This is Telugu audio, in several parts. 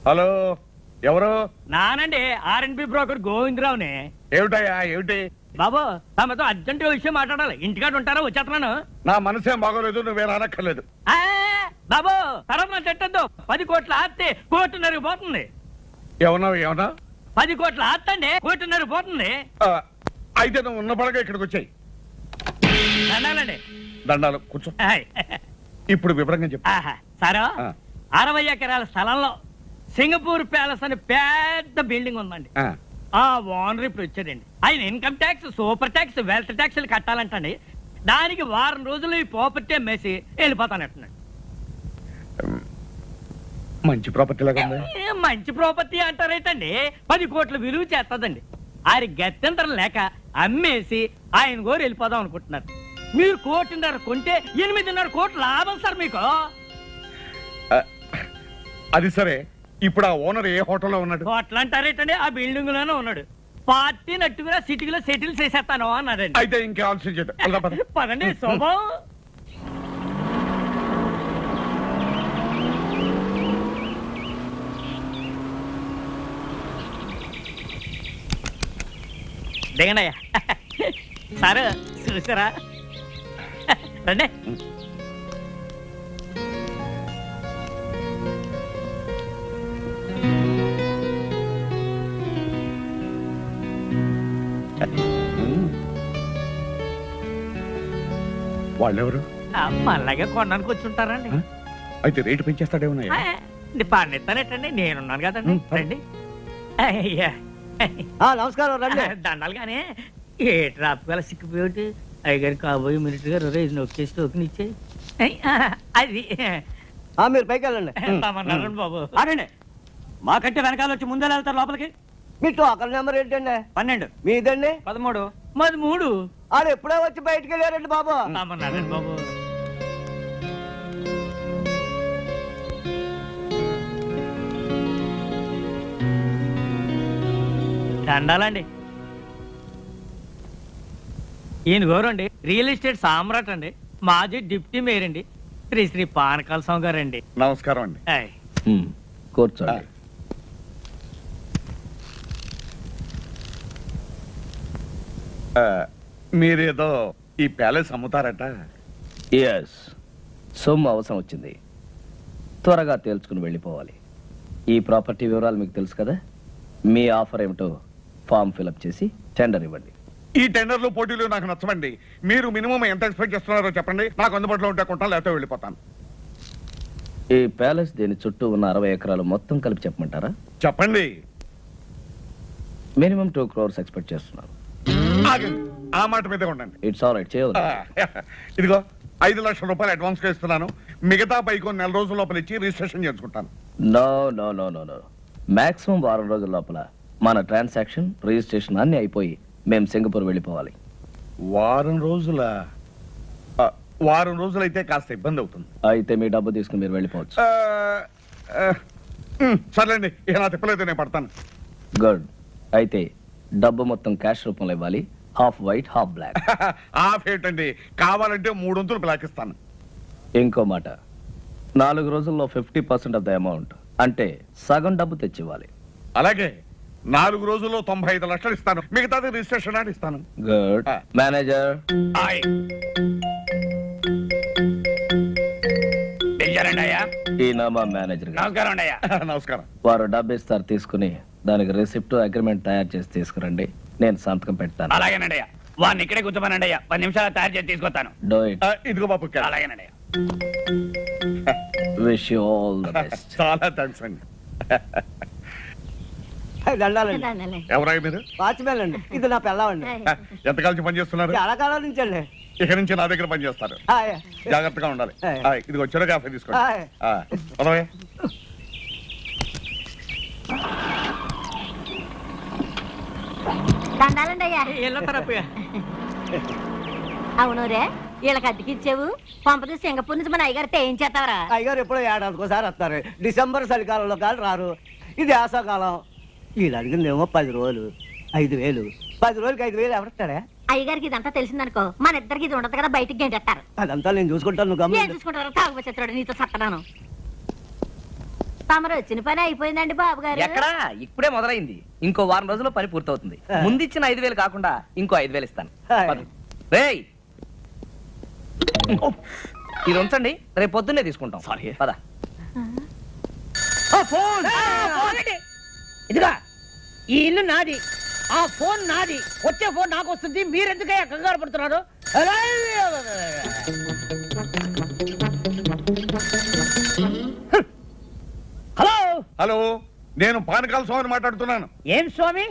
హలో, ఎవరు? నానండి, ఆర్ఎన్బి బ్రోకర్ గోవిందరావుని. ఏమిటయ్యా, ఏమిటి? బాబు, తమతో అర్జెంట్ విషయం మాట్లాడాలి. ఇంటికాడ ఉంటారా? వచ్చేస్తున్నాను. నా మనసేం బాగోలేదు, నువ్వేం అనక్కర్లేదు. బాబు, తర్వాత చెట్టద్దు. 10 కోట్ల ఆస్తి కోటిన్నర పోతుంది. ఏమన్నా 10 కోట్ల ఆస్తి అండి, కోటిన్నర పోతుంది. అయితే నువ్వు ఉన్న పడగా ఇక్కడికి వచ్చాయి. దండాలండి. దండాలు, కూర్చో. ఇప్పుడు వివరంగా చెప్పు. సరే, 60 ఎకరాల స్థలంలో సింగపూర్ ప్యాలెస్ అని పెద్ద బిల్డింగ్ ఉందండి. ఆ ఓనర్ ఇప్పుడు వచ్చాడండి. ఆయన income tax, super tax, wealth tax కట్టాలంటండి. దానికి వారం రోజులు ఈ ప్రాపర్టీ అమ్మేసి వెళ్ళిపోతానంటున్నాడు. మంచి ప్రాపర్టీ లాగా ఉంది. మంచి ప్రాపర్టీ అంటారేటండి, 10 కోట్ల విలువ చేస్తుందండి. ఆయన గత్యంతరం లేక అమ్మేసి ఆయన గోరు వెళ్ళిపోదాం అనుకుంటున్నారు. మీరు 1.5 కోట్లు కొంటే 8.5 కోట్ల లాభం సార్ మీకు. అది సరే, ఇప్పుడు ఆ ఓనర్ ఏ హోటల్లో ఉన్నాడు? హోటల్ అంటారేటండి, ఆ బిల్డింగ్ లోనే ఉన్నాడు. పార్టీ నట్టుగా సిటీలో సెటిల్ చేసేస్తాను అన్నాడండి. అయితే ఇంకే ఆలోచన చేద్దాం. పదండి శోభం. దిగండియ్యా. సార్ చూసారా? రండి. వాళ్ళెవరు? మళ్ళాగే కొనడానికి వచ్చి ఉంటారండి. అయితే రేటు పెంచేస్తాడేమన్నా? పన్నిస్తానేటండి, నేనున్నాను కదండి. రండి. అయ్యా నమస్కారం. రండి. దండాలు కానీ ఏ ట్రాఫిక్ వల్ల సిక్కిపోయి అయ్యగారి కాబోయే మినిస్టర్ గారు రైజ్ నొక్కేసి టోకెన్ ఇచ్చాయి. అది మీరు పైకి వెళ్ళండి. బాబు అనండి. మాకంటే వెనకాల వచ్చి ముందే వెళ్తారు లోపలికి. మీ టోకన్ నెంబర్ ఏంటండి? 12. మీదండి? 13. మాది 3. ఆడు ఎప్పుడో వచ్చి బయటికి వెళ్ళారండి బాబు. బాబు దండాలండి. ఈయన గోరండి రియల్ ఎస్టేట్ సామ్రాట్ అండి, మాజీ డిప్యూటీ మేయర్ అండి, శ్రీ పానకాల స్వామి గారు అండి. నమస్కారం అండి. కూర్చోండి. మీరేదో ఈ ప్యాలెస్ అమ్ముతారట? ఎస్, సొమ్ము అవసరం వచ్చింది, త్వరగా తేల్చుకుని వెళ్ళిపోవాలి. ఈ ప్రాపర్టీ వివరాలు మీకు తెలుసు కదా. మీ ఆఫర్ ఏమిటో ఫామ్ ఫిలప్ చేసి టెండర్ ఇవ్వండి. ఈ టెండర్లు పోటీలు నాకు నచ్చవండి. మీరు మినిమం ఎంత ఎక్స్పెక్ట్ చేస్తున్నారో చెప్పండి, నాకు అందుబాటులో ఉంటే కొంటాను, లేకపోతే వెళ్ళిపోతాను. ఈ ప్యాలెస్ దీని చుట్టూ ఉన్న 60 ఎకరాలు మొత్తం కలిపి చెప్పమంటారా? చెప్పండి. మినిమం 2 crores ఎక్స్పెక్ట్ చేస్తున్నాను. ఆగండి, ఆ మాట మీద ఉండండి. ఇట్స్ ఆల్ రైట్, చేయదు. ఇదిగో 5 లక్షల రూపాయలు అడ్వాన్స్ గా ఇస్తున్నాను. మిగతా పైకి 4 రోజుల లోపల ఇచ్చి రిజిస్ట్రేషన్ చేసుకుంటాను. No no no no no, maximum 1 రోజుల లోపల మన ట్రాన్సాక్షన్, రిజిస్ట్రేషన్ అన్ని అయిపోయి మేము సింగపూర్ వెళ్ళిపోవాలి. వారం రోజులు అయితే కాస్త ఇబ్బంది అవుతుంది. అయితే మీ డబ్బు తీసుకుని మీరు వెళ్ళిపోవచ్చు. సర్లేండి, నా తిప్పలేదు, నేను పడతాను. గుడ్. అయితే డబ్బు మొత్తం క్యాష్ రూపంలో ఇవ్వాలి. Half white half black. Half ఏంటండి, కావాలంటే 3 వంతులు బ్లాక్ ఇస్తాను. ఇంకో మాట, 4 రోజుల్లో 50% ఆఫ్ ద అమౌంట్, అంటే సగం డబ్బు తెచ్చివ్వాలి. అలాగే 4 రోజుల్లో 95 లక్షలు ఇస్తాను, మిగతాది రిజిస్ట్రేషన్ అని ఇస్తాను. గుడ్. మేనేజర్. ఈయన మా మేనేజర్. నమస్కారం. వారు డబ్బు ఇస్తారు, తీసుకుని దానికి రిసిప్ట్, అగ్రిమెంట్ తయారు చేసి తీసుకురండి. నేను సంతకం పెడతాను. అలాగేనండి. వాడిని ఇక్కడే కూర్చోమనండి, 10 నిమిషాలు తయారు చేసి తీసుకొస్తాను. Do it. ఇదిగో బాబు. అలాగేనండి. Wish you all the best. చాలా థ్యాంక్స్ అండి. దండాలండి. ఎవరై మీరు? వాచ్మెన్ అండి. ఇది నా పిల్లవండి. ఎంతకాలం పని చేస్తున్నారు? చాలా కాలం నుంచి అండి. ఇక నుంచి నా దగ్గర పని చేస్తారు, జాగ్రత్తగా ఉండాలి. ఇదిగో వచ్చారో కాఫీ తీసుకోండి. అవును రే, వీళ్ళకి అద్దెకిచ్చావు, పంపది సింగపూర్ నుంచి మన అయ్యగారితో ఏం చేస్తావరా? అయ్యగారు ఎప్పుడో ఏడాదికోసారి వస్తారు. డిసెంబర్ చలికాలంలో కాదు రారు. ఇది వేసవకాలం. వీళ్ళు అడిగిందేమో 10 రోజులు 5,000. 10 రోజులకి 5,000 ఎవరిస్తాడా? అయ్యగారికి ఇదంతా తెలిసిందనుకో, మన ఇద్దరికి ఇది ఉండదు కదా, బయటికి గంటేస్తారు. అదంతా నేను చూసుకుంటాను. నేను చూసుకుంటారు, తాగుబోతుడు నీతో సత్తనాను. తమరు వచ్చిన పని అయిపోయిందండి బాబు గారు. ఎక్కడా ఇప్పుడే మొదలైంది. ఇంకో వారం రోజుల్లో పని పూర్తవుతుంది. ముందిచ్చిన 5,000 కాకుండా ఇంకో 5,000 ఇస్తాను. పద. రేయ్ ఇది ఉంచండి, రేపు పొద్దున్నే తీసుకుంటాం. సారీ పద. ఇదిగా ఈ ఇల్లు నాది, ఆ ఫోన్ నాది. వచ్చే ఫోన్ నాకు వస్తుంది, మీరెందుకయ్యా కంగారు పడుతున్నారు? హలో హలో, నేను పానకాల స్వామిని మాట్లాడుతున్నాను. ఏం స్వామి?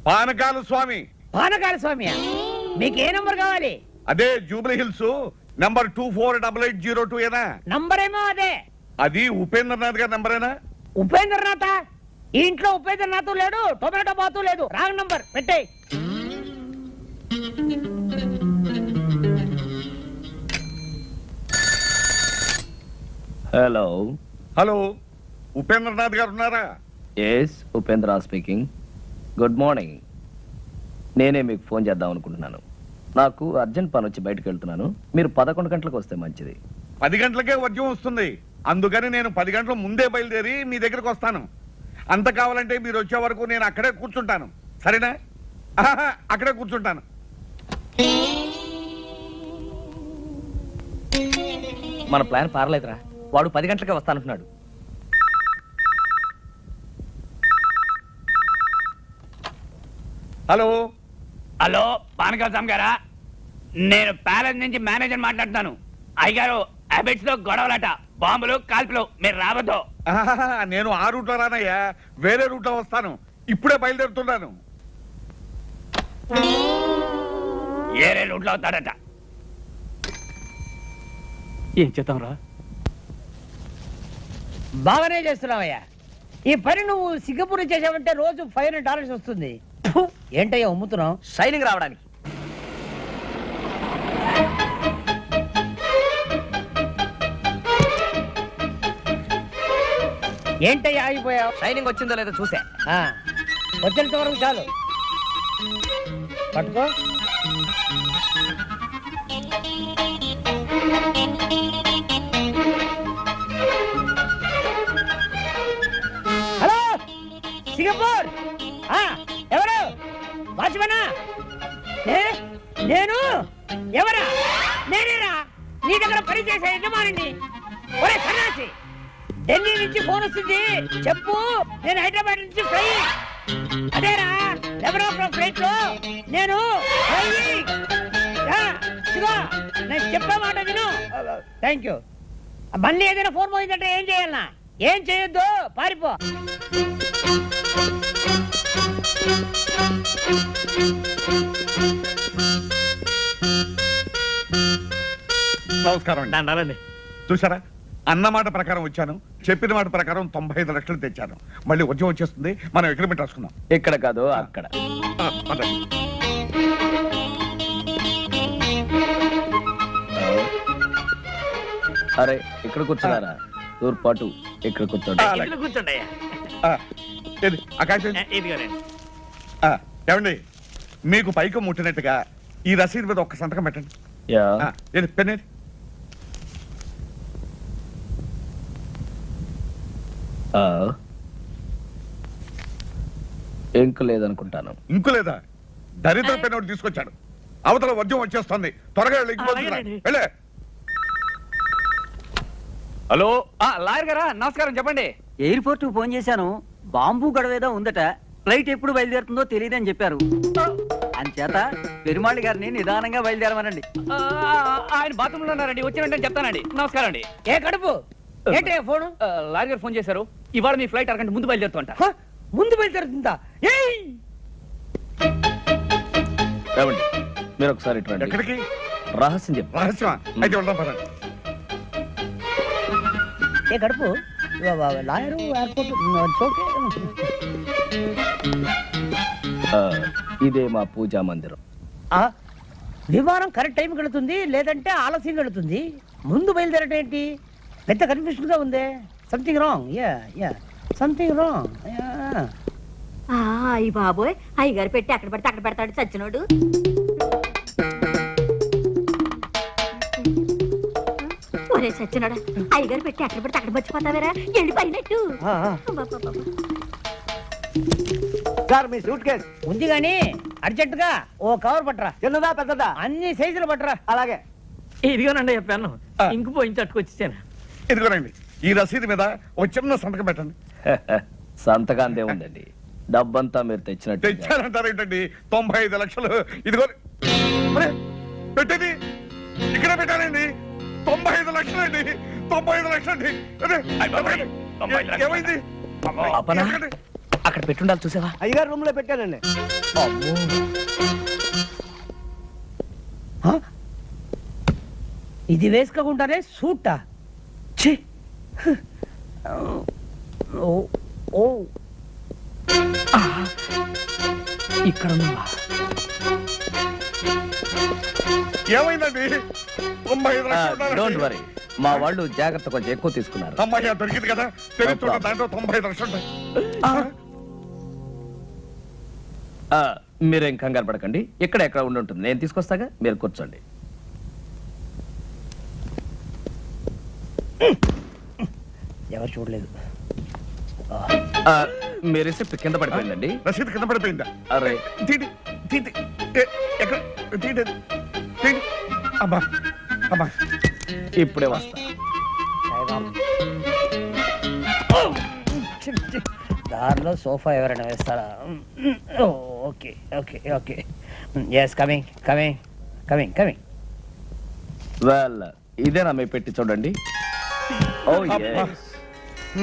పానకాల స్వామి. పానకాల స్వామి, మీకు ఏ నంబర్ కావాలి? అదే జూబ్లీ హిల్స్ నంబర్ 248802 ఏనా? నంబర్ ఏమో అదే. అది ఉపేంద్రనాథ్ గారి నంబరేనా? ఉపేంద్రనాథ? ఈ ఇంట్లో ఉపేంద్రనాథ్ లేడు, టొమాటో బాతు లేదు. రాంగ్ నంబర్ పెట్టేయ్. హలో హలో, ఉపేంద్రనాథ్ గారు ఉన్నారా? Yes, Upendra speaking. Good morning. నేనే మీకు ఫోన్ చేద్దాం అనుకుంటున్నాను. నాకు అర్జెంట్ పని వచ్చి బయటకు వెళ్తున్నాను. మీరు 11 గంటలకు వస్తే మంచిది. 10 గంటలకే వర్జం వస్తుంది. అందుకని నేను 10 గంటల ముందే బయలుదేరి మీ దగ్గరకు వస్తాను. అంత కావాలంటే మీరు వచ్చే వరకు నేను అక్కడే కూర్చుంటాను. సరేనా? అక్కడే కూర్చుంటాను. మన ప్లాన్ పారలేదురా. వాడు 10 గంటలకే వస్తానంటున్నాడు. హలో హలో, పానకాల స్వామి గారా? నేను ప్యాలెస్ నుంచి మేనేజర్ మాట్లాడుతాను. అయ్యగారు హ్యాబిట్స్ లో గొడవలట, బాంబులు కాల్పులు, మీరు రావద్దు. నేను ఆ రూట్లో రానయ్యా, వేరే రూట్లో వస్తాను. ఇప్పుడే బయలుదేరుతున్నాను. ఏరే రూట్లో అవుతాడట. ఏం చేద్దాం రా? బాగానే చేస్తున్నావయ్యా. ఈ పని నువ్వు సింగపూర్ చేసావంటే రోజు $500 వస్తుంది. ఫు, ఏంటయ్యా ఉమ్ముతున్నావు? షైనింగ్ రావడానికి. ఏంటయ్యా ఆగిపోయావు? షైనింగ్ వచ్చిందో లేదో చూసా. వచ్చేంత వరకు చాలు. పట్టుకో. హలో సింగపూర్, ఎవరు? వాచ్మనా? నేను ఎవరా? నేనేరా నీ దగ్గర పని చేసే యజమానిని. ఒరే సన్నాసి, ఢిల్లీ నుంచి ఫోన్ వస్తుంది, చెప్పు. నేను హైదరాబాద్ నుంచి ఫ్లై. అదేరా 11 ఫ్లైట్ లో నేను నేను చెప్పే మాట విను. Thank you. మళ్ళీ ఏదైనా ఫోన్ పోయిందంటే ఏం చేయాలన్నా? ఏం చేయొద్దు, పారిపో. నమస్కారం అండి. దండాలండి. చూసారా, అన్న మాట ప్రకారం వచ్చాను, చెప్పిన మాట ప్రకారం 95 లక్షలు తెచ్చాను. మళ్ళీ వర్జం వచ్చేస్తుంది, మనం అగ్రిమెంట్ రాసుకుందాం. ఇక్కడ కాదు, అక్కడ. పదండి. అరే ఇక్కడ కూర్చున్నారా? తూర్పాటు ఇక్కడ కూర్చోండి. ఇందులో కూర్చోండి అయ్యా. ఏది ఆకాశం? ఇదిగోనండి. ఏమండి, మీకు పైకి ముట్టినట్టుగా ఈ రసీదు మీద ఒక్క సంతకం పెట్టండి. యా. ఏది పెన్నేది? ఇంక లేదనుకుంటాను. ఇంకు లేదా? దరిద్ర పెన్ ఒకటి తీసుకొచ్చాడు. అవతల వర్జం వచ్చేస్తుంది, త్వరగా వెళ్ళి ఇంటికి వస్తున్నా. అలాగేనండి. వెళ్ళే. హలో, లాయర్ గారా? నమస్కారం, చెప్పండి. ఎయిర్పోర్ట్ కు ఫోన్ చేశాను. బాంబు గడవేదో ఉందట. ఫ్లైట్ ఎప్పుడు బయలుదేరుతుందో తెలియదని చెప్పారు. అంచేత పెరుమాళి గారిని నిదానంగా బయలుదేరమనండి. ఆయన బాత్రూమ్ లో ఉన్నారండి, వచ్చి వెంటనే చెప్తానండి. నమస్కారం అండి. ఏ కడుపు ఏంటి ఫోను? లాయర్ గారు ఫోన్ చేశారు. ఇవాళ మీ ఫ్లైట్ అరగంట ముందు బయలుదేరుతుంట. ముందు బయలుదేరుతుందా? ఏయ్! ఏమండి, మీరు ఒకసారి ఇటు రండి. ఎక్కడికి? రహస్యం చెప్పు. రహస్యమా? అయితే వెళ్దాం పదండి. ఏ కడుపు లాయరు ఎయిర్పోర్ట్ ఓకే. ఇదే మా పూజా మందిరం. విమానం కరెక్ట్ టైం వెళుతుంది, లేదంటే ఆలస్యం వెళుతుంది. ముందు బయలుదేరటం ఏంటి? పెద్ద కన్ఫ్యూషన్ గా ఉంది. Something wrong. Yeah something wrong. అయ్యి బాబోయ్, అయ్యగారు పెట్టి అక్కడ పడితే అక్కడ పెడతాడు చచ్చినోడు. ఒరే రే సచ్చినాడా అయ్యగారు పెట్టి అక్కడ పెడితే అక్కడ మర్చిపోతావేరా వెళ్ళిపోయినట్టు సార్ మీ సూట్ కేస్ ఉంది గాని అర్జెంటుగా ఓ కవర్ పట్టరా, చిన్నదా పెద్దదా? అన్ని సైజులు పట్టరా. అలాగే. ఇదిగోనండి చెప్పాను, ఇంకు పోయించి అట్టుకొచ్చేసాను. ఇదిగోనండి ఈ రసీదు మీద ఒక చిన్న సంతకం పెట్టండి. సంతకాంతే ఉందండి, డబ్బంతా మీరు తెచ్చినట్టు. తెచ్చారంటారేంటండి? 95 లక్షలు. ఇదిగో అరే, పెట్టేది ఇక్కడ పెట్టానండి. 95 లక్షలు అండి. 95 లక్షలు అండి. అరే, ఏమైంది? అప్పనా? అక్కడ పెట్టుండాలి చూసావా? అయ్యగారు రూమ్ లో పెట్టానండి. ఇది వేసుకోకుండానే సూటా? ఛీ! ఓ ఓ ఇక్కడ ఉన్నావా? ఏమైందండి? 95 లక్షలు డోంట్ వరీ, మా వాళ్ళు జాగ్రత్త కొంచెం ఎక్కువ తీసుకున్నారు. అమ్మాయి దొరికింది కదా, తెలుస్తున్న దాంట్లో 95 లక్షలు ఉంటాయి. మీరేం కంగారు పడకండి, ఇక్కడ ఎక్కడ ఉండి ఉంటుంది, నేను తీసుకొస్తాగా, మీరు కూర్చోండి. ఎవరు చూడలేదు. మీ రిసిప్ట్ కింద పడిపోయిందండి. రసీదు కింద పడిపోయిందా? అరే తీటి తీటి ఎక్కడ తీటి తీటి. అబ్బా అబ్బా, ఇప్పుడే వస్తా. దారిలో సోఫా ఎవరైనా వేస్తారా? Okay okay okay, yes coming coming coming coming. Well, ఇదేనా మీ పెట్టి చూడండి. ఓ అబ్బా,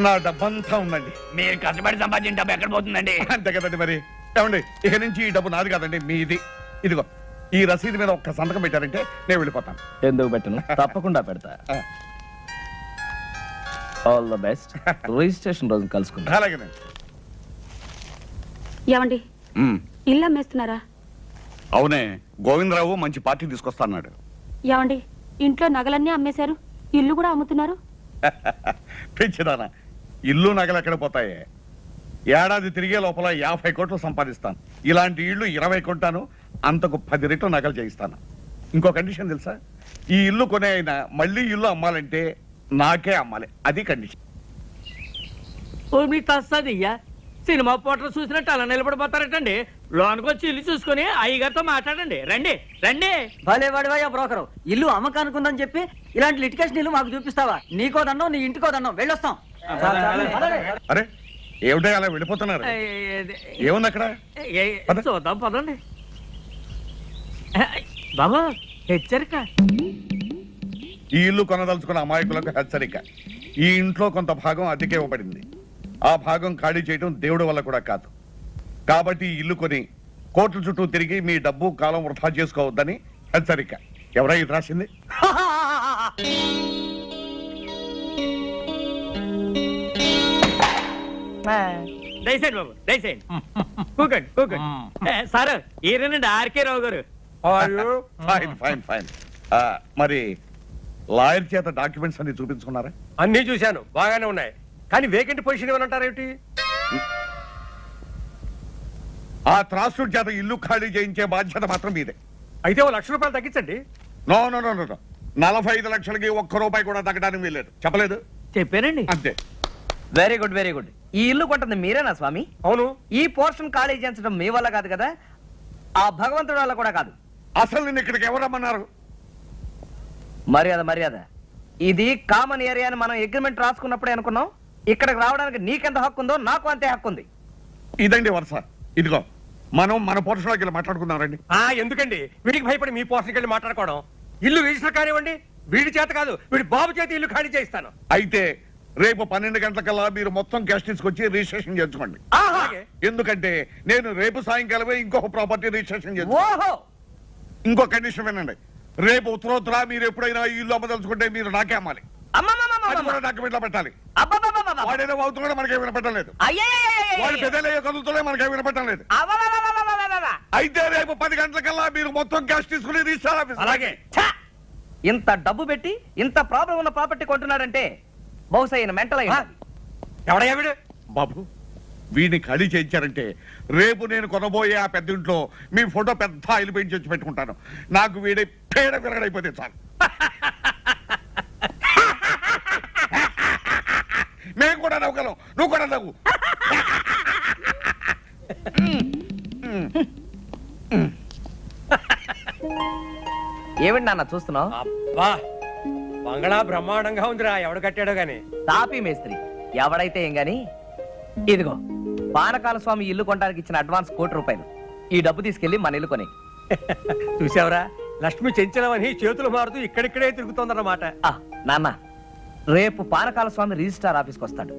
నా డబ్బంతా ఉందండి. మీరు కష్టపడి సంపాదించిన డబ్బు ఎక్కడ పోతుందండి? అంతే కదండి మరి. ఏమండి, ఇక నుంచి ఈ డబ్బు నాది కాదండి, మీది. ఇదిగో ఈ రసీదు మీద ఒక్క సంతకం పెట్టారంటే నేను వెళ్ళిపోతాను. ఎందుకు పెట్టను, తప్పకుండా పెడతా. All the best. రిజిస్ట్రేషన్ రోజు కలుసుకుందాం. అలాగేనండి. ఏమండి ఇల్లు అమ్మేస్తున్నారా? అవునే, గోవిందరావు మంచి పార్టీ తీసుకొస్తాడు. ఏమండి ఇంట్లో నగలన్నీ అమ్మేశారు, ఇల్లు కూడా అమ్ముతున్నారు? పెంచిదానా, ఇల్లు నగలు ఎక్కడ పోతాయి? ఏడాది తిరిగే లోపల 50 కోట్లు సంపాదిస్తాను. ఇలాంటి ఇల్లు 20 కొంటాను, అంతకు 10 రెట్లు నగలు చేయిస్తాను. ఇంకో కండిషన్ తెలుసా? ఈ ఇల్లు కొనే అయినా మళ్ళీ ఇల్లు అమ్మాలంటే నాకే అమ్మాలి, అది కండిషన్. మీ తస్తదియ్యా, సినిమా పోటర్ చూసినట్టు అలా నిలబడిపోతారటండి. లోనికి వచ్చి ఇల్లు చూసుకుని అయ్యగారితో మాట్లాడండి. రండి రండి. భలే వాడివయ్యా బ్రోకరు, ఇల్లు అమ్మకానుకుందని చెప్పి ఇలాంటి లిటికేషన్ ఇల్లు మాకు చూపిస్తావా? నీకో దండం, నీ ఇంటికో దండం, వెళ్ళొస్తాం. అరే ఏమిటో అలా వెళ్ళిపోతున్నారు? ఏముంది అక్కడ? చూద్దాం పదండి. బాబా హెచ్చరిక, ఈ ఇల్లు కొనదలుచుకున్న అమాయకులకు హెచ్చరిక. ఈ ఇంట్లో కొంత భాగం అద్దెకే ఇవ్వబడింది. ఆ భాగం ఖాళీ చేయడం దేవుడి వల్ల కూడా కాదు. కాబట్టి ఈ ఇల్లు కొని కోట్ల చుట్టూ తిరిగి మీ డబ్బు కాలం వృధా చేసుకోవద్దని హెచ్చరిక. ఎవరై ఇది రాసింది? దయచేయండి బాబు, దయచేయండి. కూకండి కూకండి. సార్ ఈయనండి ఆర్కే రావు గారు. Fine fine fine. మరి లాయర్ చేత డాక్యుమెంట్స్ అన్ని చూపించుకున్నారా? అన్నీ చూశాను, బాగానే ఉన్నాయి. కానీ వేకెంట్ పొజిషన్ ఏమంటారేమిటి? ఆ త్రాసుడి చేత ఇల్లు ఖాళీ చేయించే బాధ్యత మాత్రం మీదే. అయితే ఓ ₹1,00,000 తగ్గించండి. నో నో నో నో, 45 లక్షలకి ₹1 కూడా తగ్గడానికి వీల్లేదు. చెప్పలేదు? చెప్పానండి. అంతే. Very good very good. ఈ ఇల్లు కొంటుంది మీరేనా స్వామి? అవును. ఈ పోర్షన్ ఖాళీ చేయించడం మీ వల్ల కాదు కదా, ఆ భగవంతుడి వల్ల కూడా కాదు. అసలు నేను ఇక్కడికి ఎవరు రమ్మన్నారు? మర్యాద మర్యాద. ఇది కామన్ ఏరియా అని మనం అగ్రిమెంట్ రాసుకున్నప్పుడే అనుకున్నాం. ఇక్కడికి రావడానికి నీకెంత హక్కు ఉందో నాకు అంతే హక్కు ఉంది. ఇదండి వరుస. ఇదిగో మనం మన పోర్షన్లోకి వెళ్ళి మాట్లాడుకుందాం రండి. ఎందుకండి వీడికి భయపడి మీ పోర్షన్కి వెళ్ళి మాట్లాడుకోవడం? ఇల్లు రిజిస్టర్ కానివ్వండి, వీడి చేత కాదు, వీడి బాబు చేత ఇల్లు ఖాళీ చేయిస్తాను. అయితే రేపు 12 గంటలకల్లా మీరు మొత్తం క్యాష్ తీసుకొచ్చి రిజిస్ట్రేషన్ చేసుకోండి. ఎందుకంటే నేను రేపు సాయంకాలమే ఇంకొక ప్రాపర్టీ రిజిస్ట్రేషన్ చేస్తాను. ఇంకో కండిషన్ వినండి, రేపు ఉత్తరోత్తర మీరు ఎప్పుడైనా ఈ ఇల్లు అమ్మదలుచుకుంటే మీరు నాకే అమ్మాలి. డాక్యుమెంట్ లో పెట్టాలి. వాడేదో అవుతున్నాడో మనకే వినపడటం లేదు, వాడు పెద్దలయ్యే కదులుతూనే మనకే వినపడటం లేదు. అయితే రేపు 10 గంటలకల్లా మీరు మొత్తం క్యాష్ తీసుకుని రిజిస్టర్ ఆఫీస్. అలాగే. ఇంత డబ్బు పెట్టి ఇంత ప్రాబ్లం ఉన్న ప్రాపర్టీ కొంటున్నాడంటే బహుశా ఈయన మెంటల్ అయ్యి. ఎవడయ్యా వీడు? బాబు, వీడిని ఖాళీ చేయించారంటే రేపు నేను కొనబోయే ఆ పెద్ద ఇంట్లో మీ ఫోటో పెద్ద ఆయిల్ పెయింట్ చేసి పెట్టుకుంటాను. నాకు వీడి పేడ విరగడైపోతే చాలు. మేము కూడా నవ్వగలం, నువ్వు కూడా నవ్వు. ఏమిటి నాన్న చూస్తున్నావు? అబ్బా బంగళా బ్రహ్మాండంగా ఉందిరా, ఎవడు కట్టాడో గాని. తాపీ మేస్త్రి ఎవడైతే ఏం గాని, ఇదిగో పానకాల స్వామి ఇల్లు కొనడానికి ఇచ్చిన అడ్వాన్స్ ₹1,00,00,000. ఈ డబ్బు తీసుకెళ్లి మన ఇల్లు కొని. చూసావరా, లక్ష్మి చెంచలమని చేతులు మారుతూ ఇక్కడిక్కడే తిరుగుతోందన్నమాట. నాన్న, రేపు పానకాల స్వామి రిజిస్ట్రార్ ఆఫీస్కి వస్తాడు.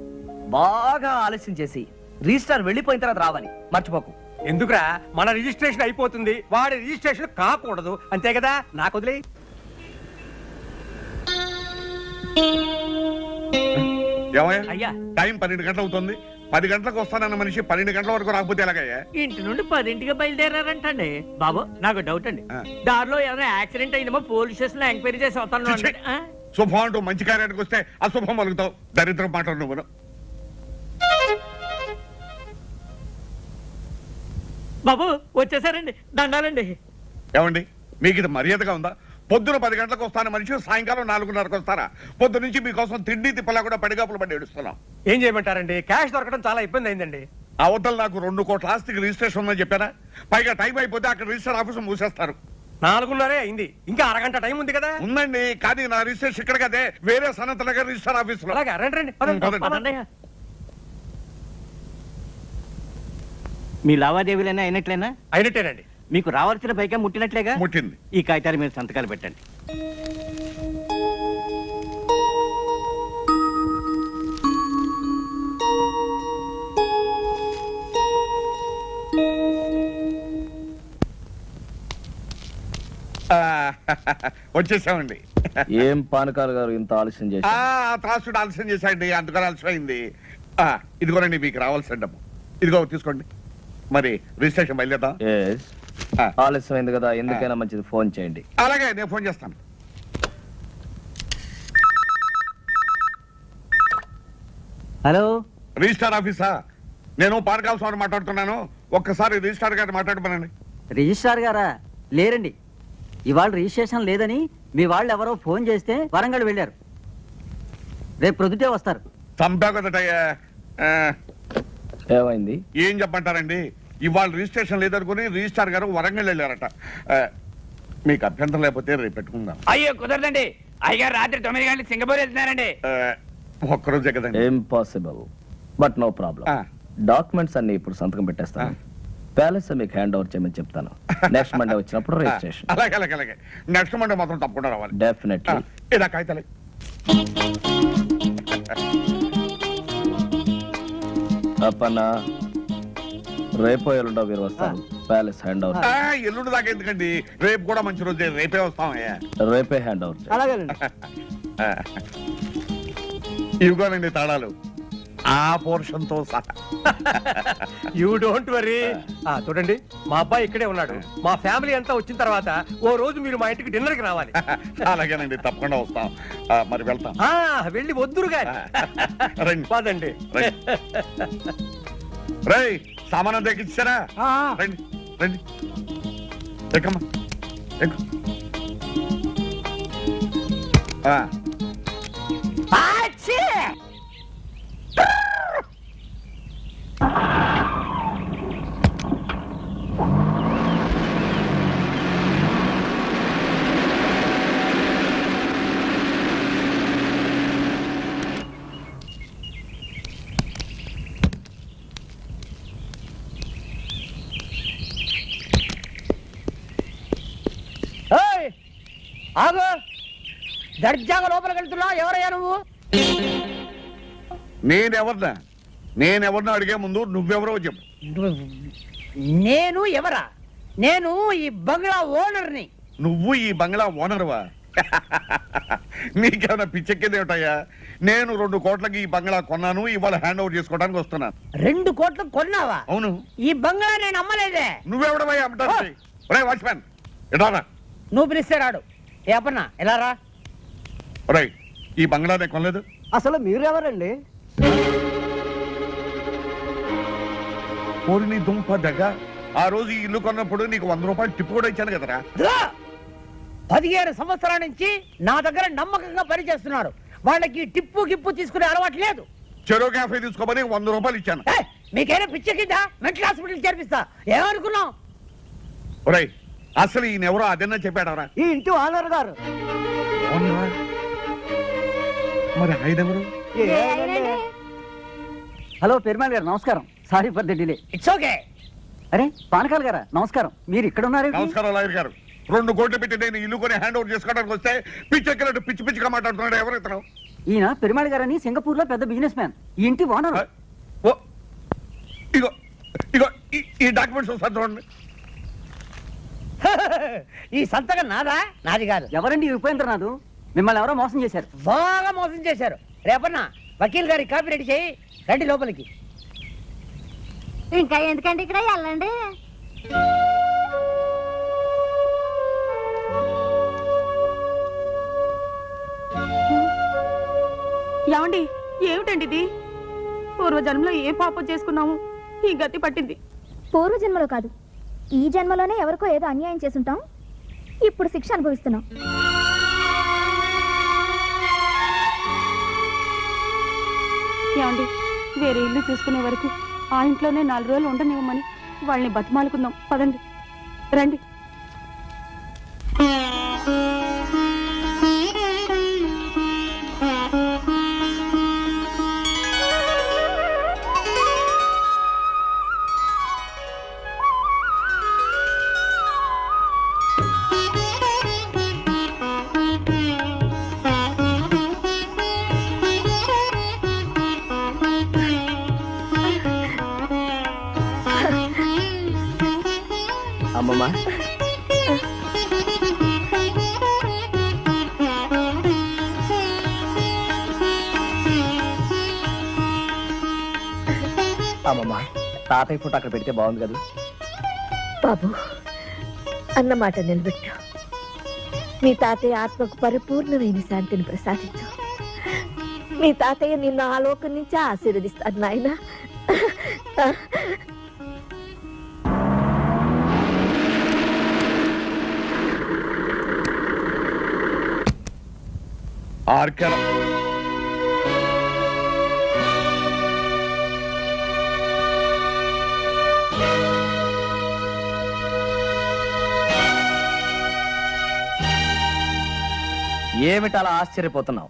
బాగా ఆలస్యం చేసి రిజిస్ట్రార్ వెళ్ళిపోయిన తర్వాత రావాలి, మర్చిపోకు. ఎందుకురా, మన రిజిస్ట్రేషన్ అయిపోతుంది, వాడి రిజిస్ట్రేషన్ కాకూడదు, అంతే కదా. నాకు వదిలే. ఏమయ్యా అయ్యా టైం 12 గంటలు అవుతుంది. 10 గంటలకు వస్తానన్న మనిషి 12 గంటల వరకు రాకపోతే ఎలాగయ్యా? ఇంటి నుండి 10ంటికి బయలుదేరారంటండి. బాబు నాకు డౌట్ అండి, దారిలో ఏదైనా యాక్సిడెంట్ అయిందేమో పోలీస్ స్టేషన్ లో ఎంక్వైరీ చేసి వస్తాను. శుభం అంటూ మంచి కార్యానికి వస్తే అశుభం పలుకుతావు. దరిద్రం మాటలు నువ్వు. బాబు వచ్చేసారండి, దండాలండి. ఏమండి, మీకు ఇది మర్యాదగా ఉందా? పొద్దున 10 గంటలకు వస్తాను మనిషి సాయంకాలం 4:30కు వస్తారా? పొద్దు నుంచి మీకోసం తిండి తిప్పలా కూడా పడిగాపులు పడి ఏడుస్తున్నాం. ఏం చేయమంటారండి, క్యాష్ దొరకడం చాలా ఇబ్బంది అయిందండి. అవతల నాకు 2 కోట్ల ఆస్తికి రిజిస్ట్రేషన్ ఉందని చెప్పారా? పైగా టైం అయిపోతే అక్కడ రిజిస్టర్ ఆఫీసు మూసేస్తారు. 4:30 అయింది, ఇంకా అరగంట టైం ఉంది కదా. ఉందండి, కానీ నా రిజిస్ట్రేషన్ ఇక్కడ కదే, వేరే సనత్ నగర్ రిజిస్టర్ ఆఫీసులో. అలాగే రండి రండి, పదండి. పదండి. మీ లావాదేవీలైనా అయినట్లేనా? అయినట్టేనండి. మీకు రావాల్సిన పైగా ముట్టినట్లేగా? ముట్టింది. ఈ కాగితాలు మీరు సంతకాలు పెట్టండి. వచ్చేసామండి. ఏం పానకాల గారు ఇంత ఆలస్యం చేసి? త్రాసుడు ఆలస్యం చేశాయండి, అందుకని ఆలస్యం అయింది. ఇదిగోనండి మీకు రావాల్సిన డబ్బు. ఇదిగో తీసుకోండి. మరి రిజిస్ట్రేషన్ బయలుదేద్దాం. ఆలస్యం అయింది కదా, ఎందుకైనా మంచిది ఫోన్ చేయండి. అలాగే, నేను ఫోన్ చేస్తాను. హలో, రిజిస్టార్ ఆఫీసా? నేను పానకాల స్వామి మాట్లాడుతున్నాను. ఒక్కసారి రిజిస్టార్ గారిని మాట్లాడమనండి. రిజిస్ట్రార్ గారా? లేరండి, ఇవాళ రిజిస్ట్రేషన్ లేదని మీ వాళ్ళు ఎవరో ఫోన్ చేస్తే వరంగల్ వెళ్ళారు. రేపు ప్రొద్దుటే వస్తారు. చంపా కదటయ్యా. ఏమైంది? ఏం చెప్పంటారండి, ఇవాళ రిజిస్ట్రేషన్ లేదనుకుని రిజిస్టార్ గారు వరంగల్ వెళ్ళారట. మీకు అభ్యంతరం లేకపోతే రేపు పెట్టుకుందాం. అయ్యో కుదరదండి, అయ్యగారు రాత్రి 9 గంటలకు సింగపూర్ వెళ్తున్నారండి. ఒక్కరోజే కదండి. Impossible, but no problem. Documents అన్ని ఇప్పుడు సంతకం పెట్టేస్తాను. ప్యాలెస్ మీకు హ్యాండ్ ఓవర్ చేయమని చెప్తాను. నెక్స్ట్ మండే వచ్చినప్పుడు రిజిస్ట్రేషన్. అలాగే అలాగే అలాగే. నెక్స్ట్ మండే మాత్రం తప్పకుండా రావాలి. డెఫినెట్లీ. ఇలా కాగితాలే. అప్పన్న, రేపో ఎల్లుండో మీరు వస్తారు. Palace hand over. ఎల్లుండి దాకా ఎందుకండి, రేపు కూడా మంచి రోజే, రేపే వస్తామయ్యా. రేపే హ్యాండ్ ఓవర్. అలాగేనండి. ఇవిగోనండి తాళాలు, ఆ పోర్షన్ తో సహా. You don't worry. చూడండి, మా అబ్బాయి ఇక్కడే ఉన్నాడు. మా ఫ్యామిలీ అంతా వచ్చిన తర్వాత ఓ రోజు మీరు మా ఇంటికి డిన్నర్ కి రావాలి. అలాగేనండి, తప్పకుండా వస్తాం. మరి వెళ్తాం. వెళ్ళి వద్దురు గాని. రండి పదండి. రై, సామానం తెచ్చిచ్చారా? రండి రండి, ఎక్కమ్మా ఎక్కు. ఆగు, దర్జాగా లోపలికి వెళ్తున్నా. ఎవరయ్యా నువ్వు? నేనెవరినో అడిగే ముందు నువ్వెవరో చెప్పు. నేను ఎవరా? నేను ఈ బంగ్లా ఓనర్ని. నువ్వు ఈ బంగ్లా ఓనర్వా? నీకేమైనా పిచ్చెక్కేదేమిటయ్యా? నేను 2 కోట్లకి ఈ బంగ్లా కొన్నాను, ఇవాళ హ్యాండ్ ఓవర్ చేసుకోవడానికి వస్తున్నాను. 2 కోట్లు కొన్నావా? అవును. ఈ బంగ్లా నేను అమ్మలేదే. నువ్వెవడమయ్యా అమ్మటానికి? ఒరేయ్ వాచ్మ్యాన్, ఎడారా? నువ్వు పిలిస్తే రాడు. ఏ అప్పన్నా, ఎలా రా? ఒరేయ్, ఈ బంగ్లా నేను కొనలేదు. అసలు మీరెవరండి? ఊరి నీ దుంప దగ్గ. ఆ రోజు ఈ ఇల్లు కొన్నప్పుడు నీకు 100 రూపాయలు టిప్పు కూడా ఇచ్చాను కదరా. 15 సంవత్సరాల నుంచి నా దగ్గర నమ్మకంగా పనిచేస్తున్నారు. వాళ్ళకి టిప్పు గిప్పు తీసుకునే అలవాటు లేదు. చెరో క్యాఫే తీసుకోమని 100 రూపాయలు ఇచ్చాను. మీకైనా పిచ్చెక్కిందా? Mental hospital చేర్పిస్తా. ఏమనుకున్నావు? ఒరేయ్, అసలు ఈయన ఎవరో అదన్నా చెప్పాడవరా? ఈ ఇంటి ఓనర్ గారు. మరి ఆయన ఎవరు? హలో పెరుమాళ్ గారు, నమస్కారం. Sorry for the delay. It's okay. అరే పానకాల గారా, నమస్కారం. మీరు ఇక్కడ ఉన్నారు? నమస్కారం లాయర్ గారు. 2 కోట్లు పెట్టి నేను ఇల్లు కొని హ్యాండ్ ఓవర్ చేసుకోవడానికి వస్తే పిచ్చెక్కినట్టు పిచ్చి పిచ్చిగా మాట్లాడుతున్నాడు. ఎవరు ఇతను? ఈయన పెరుమాళ్ గారు అని సింగపూర్ లో పెద్ద బిజినెస్ మ్యాన్. ఈ ఇంటి ఓనర్. ఓ, ఇగో ఇగో ఈ డాక్యుమెంట్స్ ఒకసారి చూడండి. ఈ సంతకం నాదా? నాది కాదు. ఎవరండి ఉపేంద్రనాథ్? మిమ్మల్ని ఎవరో మోసం చేశారు. బాగా మోసం చేశారు. రేపన్నా వకీల్ గారి కాపీ రెడీ చేయి. రండి లోపలికి. ఇంకా ఎందుకంటే ఇక్కడ వెళ్ళండి. ఏమండి, ఏమిటండి ఇది? పూర్వజన్మలో ఏ పాపం చేసుకున్నాము ఈ గతి పట్టింది. పూర్వజన్మలో కాదు, ఈ జన్మలోనే ఎవరికో ఏదో అన్యాయం చేసుంటాం. ఇప్పుడు శిక్ష అనుభవిస్తున్నాం. ఏమండి, వేరే ఇల్లు చూసుకునే వరకు ఆ ఇంట్లోనే 4 రోజులు ఉండనివ్వమని వాళ్ళని బతిమాలుకుందాం. పదండి, రండి. అమ్మమ్మ, అమ్మమ్మ, తాతయ్య ఫోటో అక్కడ పెడితే బాగుంది కదా? బాబు, అన్నమాట నిలబెట్టు. మీ తాతయ్య ఆత్మకు పరిపూర్ణమైన శాంతిని ప్రసాదించు. మీ తాతయ్య నిన్ను ఆ లోకం నుంచి ఆశీర్వదిస్తాడు నాయన. ఆర్కెల ఏమిటలా ఆశ్చర్యపోతున్నావు?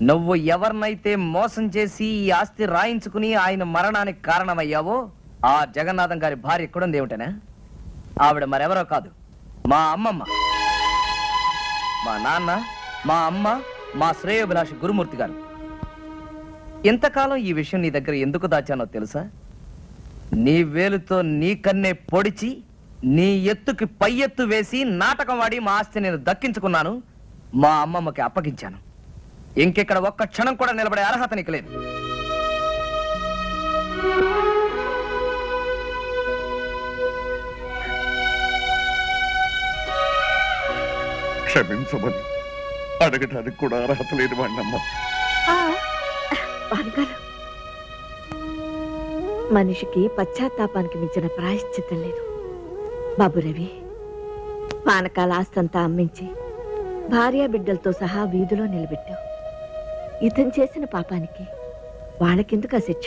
నువ్వు ఎవరినైతే మోసం చేసి ఈ ఆస్తి రాయించుకుని ఆయన మరణానికి కారణమయ్యావో ఆ జగన్నాథం గారి భార్య కూడా ఏమిటనా? ఆవిడ మరెవరో కాదు, మా అమ్మమ్మ. మా నాన్న, మా అమ్మ, మా శ్రేయోభిలాషి గురుమూర్తి గారు. ఇంతకాలం ఈ విషయం నీ దగ్గర ఎందుకు దాచానో తెలుసా? నీ వేలుతో నీ కన్నే పొడిచి నీ ఎత్తుకి పై ఎత్తు వేసి నాటకం వాడి మా ఆస్తి నేను దక్కించుకున్నాను, మా అమ్మమ్మకి అప్పగించాను. ఇంకెక్కడ ఒక్క క్షణం కూడా నిలబడే అర్హత నీకు లేదు. క్షమించమని అడగటానికి కూడా అర్హత లేని వాడినమ్మా. మనిషికి పశ్చాత్తాపానికి మించిన ప్రాయశ్చిత్తం లేదు బాబు రవి. పానకాల ఆస్తంతా అమ్మించి భార్య బిడ్డలతో సహా వీధిలో నిలబెట్టావు. ఇతను చేసిన పాపానికి వాళ్ళకెందుకు ఆ శిక్ష?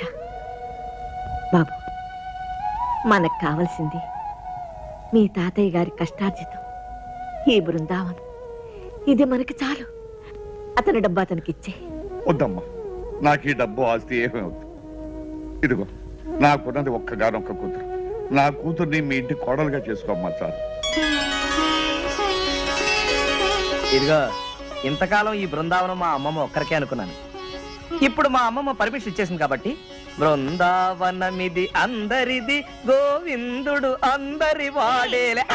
బాబు, మనకు కావలసింది మీ తాతయ్య గారి కష్టార్జితం, ఈ బృందావనం. ఇది మనకి చాలు. అతని డబ్బు అతనికి ఇచ్చే. వద్దమ్మా, నాకు ఈ డబ్బు ఆస్తి ఏమీ వద్దు. ఇదిగో నాకున్నది ఒక్కగానొక్క కూతురు. నా కూతుర్ని మీ ఇంటి కోడలుగా చేసుకోమ్మా చాలు. ఇదిగో, ఇంతకాలం ఈ బృందావనం మా అమ్మమ్మ ఒక్కరికే అనుకున్నాను. ఇప్పుడు మా అమ్మమ్మ పర్మిషన్ ఇచ్చేసింది కాబట్టి బృందావనమిది అందరిది, గోవిందుడు అందరి వాడేలే.